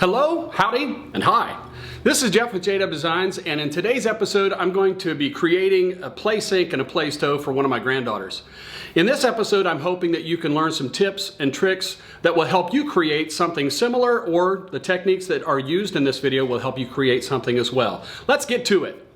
Hello, howdy, and hi. This is Jeff with JW Designs, and in today's episode, I'm going to be creating a play sink and a play stove for one of my granddaughters. In this episode, I'm hoping that you can learn some tips and tricks that will help you create something similar, or the techniques that are used in this video will help you create something as well. Let's get to it.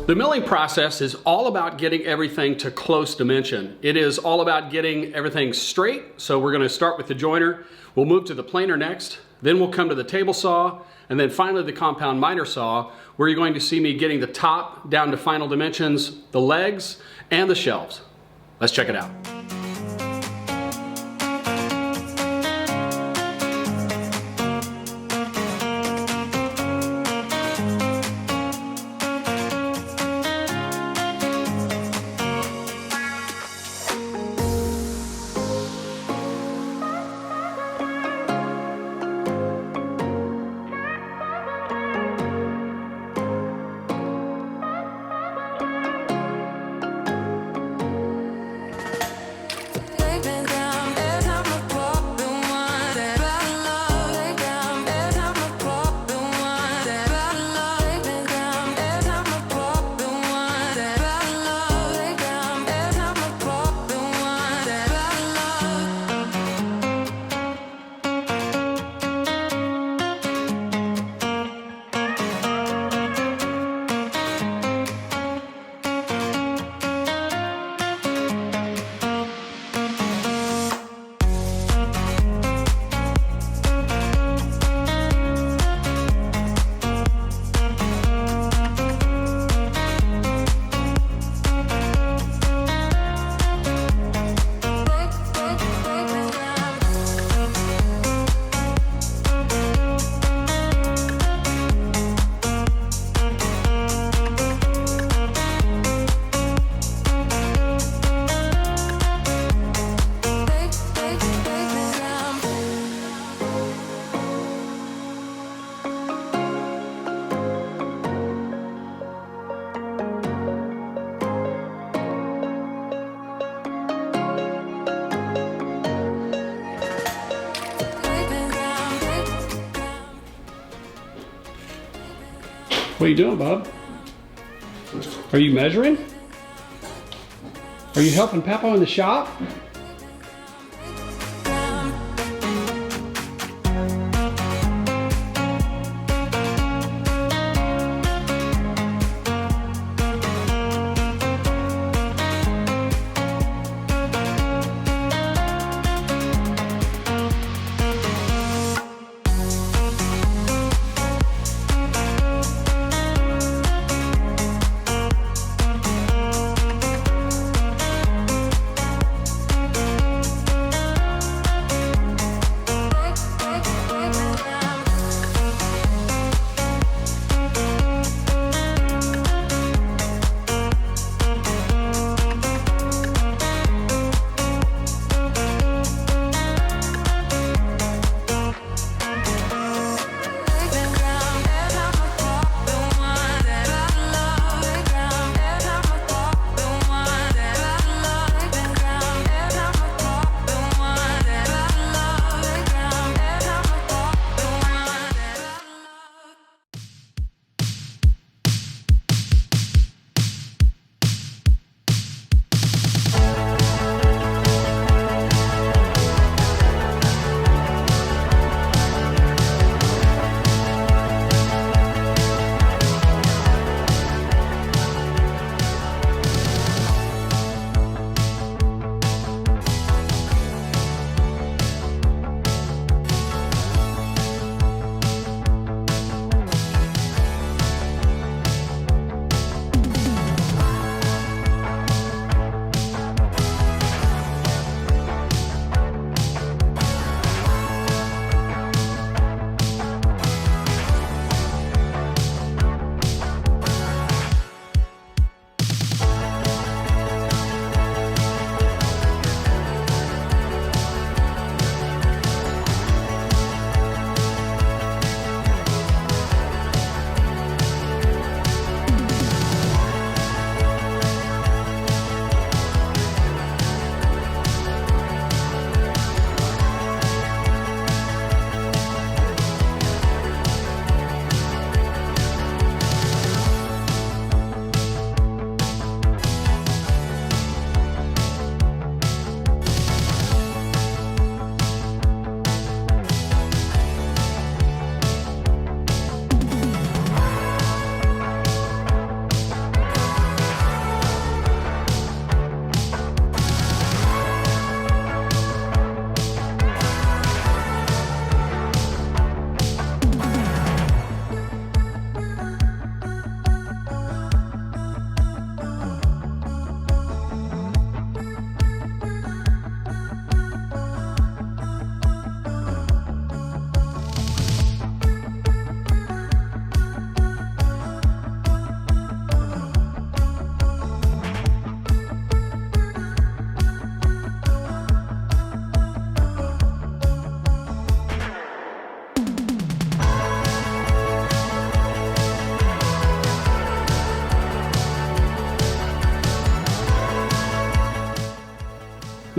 The milling process is all about getting everything to close dimension. It is all about getting everything straight. So we're going to start with the joiner. We'll move to the planer next. Then we'll come to the table saw. And then finally the compound miter saw, where you're going to see me getting the top down to final dimensions, the legs, and the shelves. Let's check it out. What are you doing, Bob? Are you measuring? Are you helping Papa in the shop?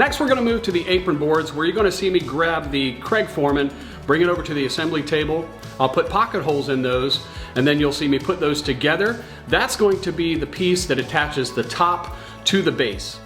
Next, we're gonna move to the apron boards, where you're gonna see me grab the Craig Foreman, bring it over to the assembly table. I'll put pocket holes in those, and then you'll see me put those together. That's going to be the piece that attaches the top to the base.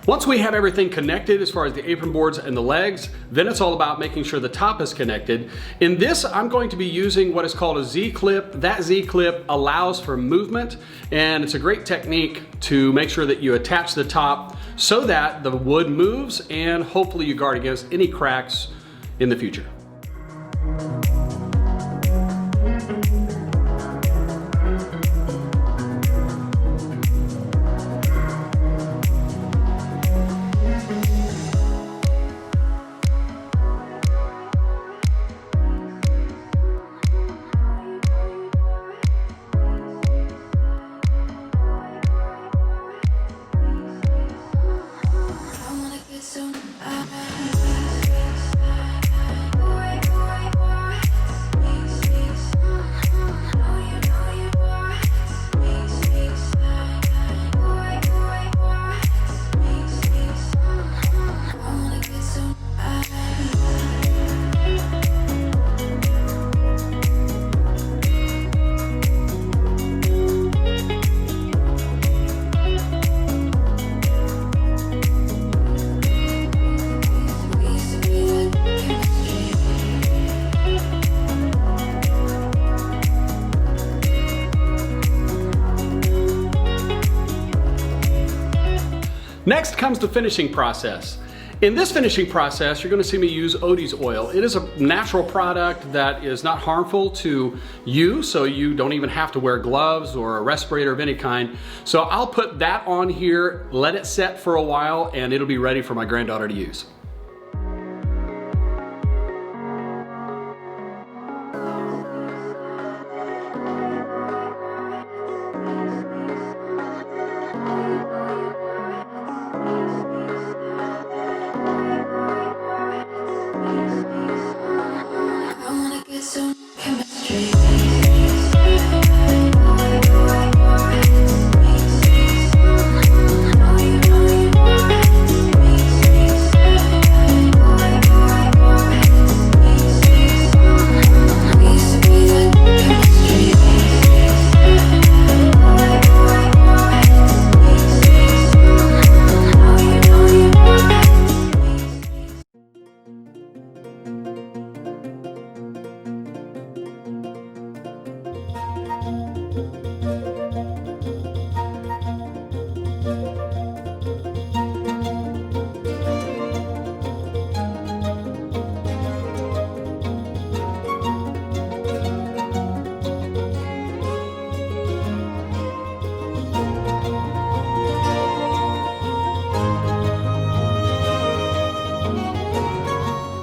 Once we have everything connected as far as the apron boards and the legs, then it's all about making sure the top is connected. In this, I'm going to be using what is called a Z-clip. That Z-clip allows for movement, and it's a great technique to make sure that you attach the top so that the wood moves and hopefully you guard against any cracks in the future. Next comes the finishing process. In this finishing process, you're going to see me use Odie's oil. It is a natural product that is not harmful to you, so you don't even have to wear gloves or a respirator of any kind. So I'll put that on here, let it set for a while, and it'll be ready for my granddaughter to use.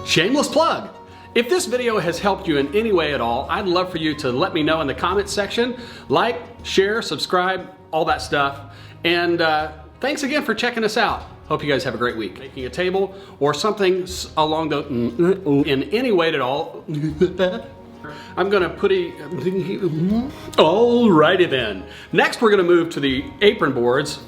Shameless plug. If this video has helped you in any way at all, I'd love for you to let me know in the comments section. Like, share, subscribe, all that stuff. And thanks again for checking us out. Hope you guys have a great week. Making a table or something along the in any way at all. I'm gonna put alrighty then. Next we're gonna move to the apron boards.